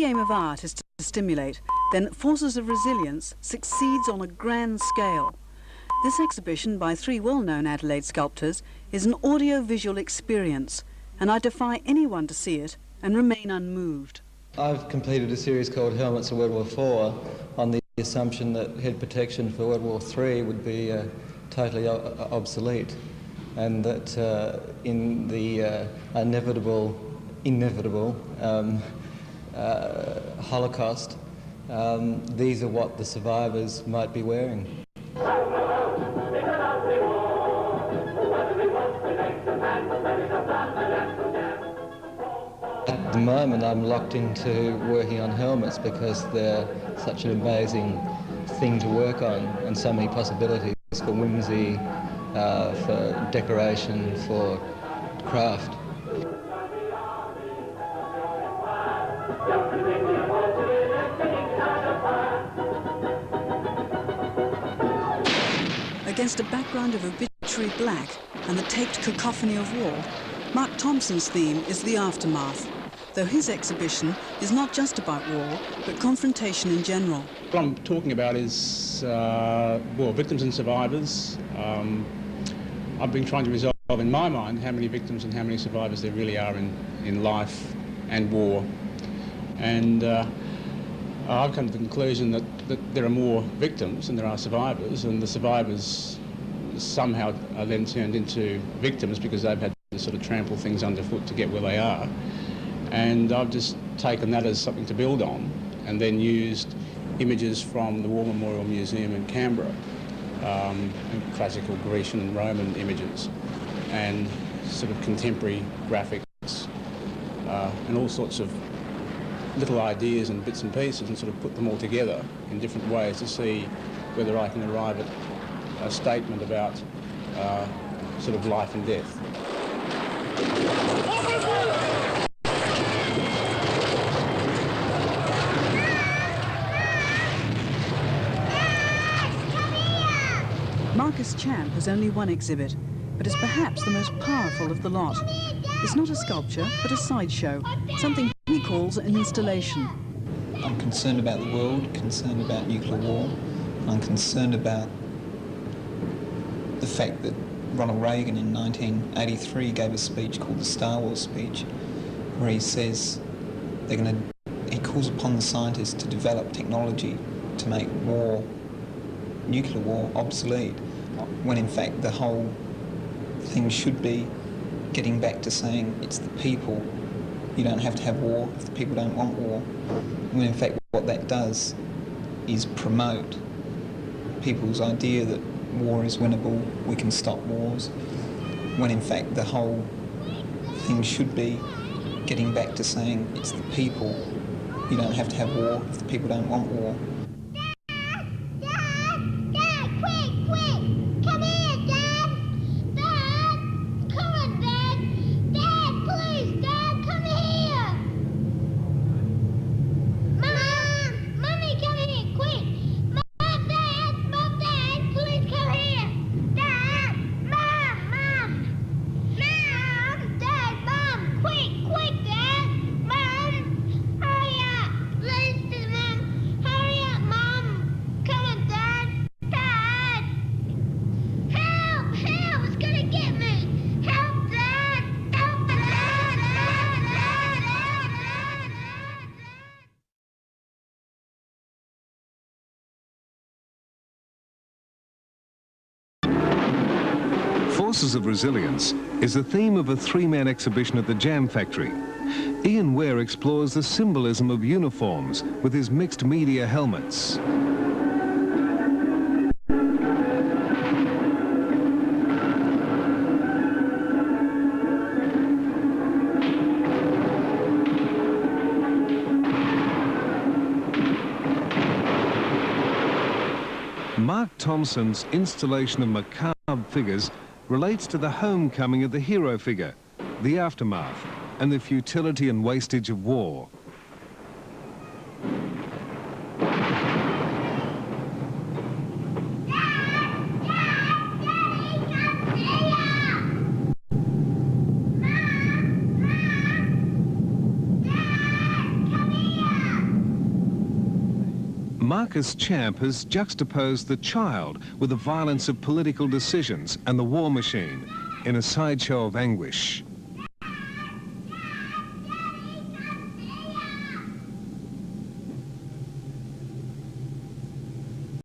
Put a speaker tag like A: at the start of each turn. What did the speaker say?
A: the aim of art is to stimulate, then Forces of Resilience succeeds on a grand scale. This exhibition by three well-known Adelaide sculptors is an audio-visual experience, and I defy anyone to see it and remain unmoved.
B: I've completed a series called Helmets of World War IV on the assumption that head protection for World War III would be totally obsolete, and that in the inevitable Holocaust, these are what the survivors might be wearing. At the moment I'm locked into working on helmets because they're such an amazing thing to work on, and so many possibilities for whimsy, for decoration, for craft.
A: Against a background of obituary black and the taped cacophony of war, Mark Thompson's theme is the aftermath, though his exhibition is not just about war, but confrontation in general.
C: What I'm talking about is war victims and survivors. I've been trying to resolve in my mind how many victims and how many survivors there really are in life and war. And I've come to the conclusion that there are more victims than there are survivors, and the survivors somehow are then turned into victims because they've had to sort of trample things underfoot to get where they are. And I've just taken that as something to build on, and then used images from the War Memorial Museum in Canberra, classical Grecian and Roman images, and sort of contemporary graphics, and all sorts of little ideas and bits and pieces, and sort of put them all together in different ways to see whether I can arrive at a statement about sort of life and death.
A: Marcus Champ has only one exhibit, but is perhaps the most powerful of the lot. It's not a sculpture, but a sideshow, something he calls an installation.
D: I'm concerned about the world, concerned about nuclear war. I'm concerned about the fact that Ronald Reagan in 1983 gave a speech called the Star Wars speech, where he says he calls upon the scientists to develop technology to make war, nuclear war, obsolete, when in fact the whole thing should be getting back to saying it's the people. You don't have to have war if the people don't want war. When in fact what that does is promote people's idea that war is winnable, we can stop wars, when in fact the whole thing should be getting back to saying it's the people. You don't have to have war if the people don't want war.
E: Forces of Resilience is the theme of a three-man exhibition at the Jam Factory. Ian Ware explores the symbolism of uniforms with his mixed media helmets. Mark Thompson's installation of macabre figures relates to the homecoming of the hero figure, the aftermath, and the futility and wastage of war. Marcus Champ has juxtaposed the child with the violence of political decisions and the war machine in a sideshow of anguish.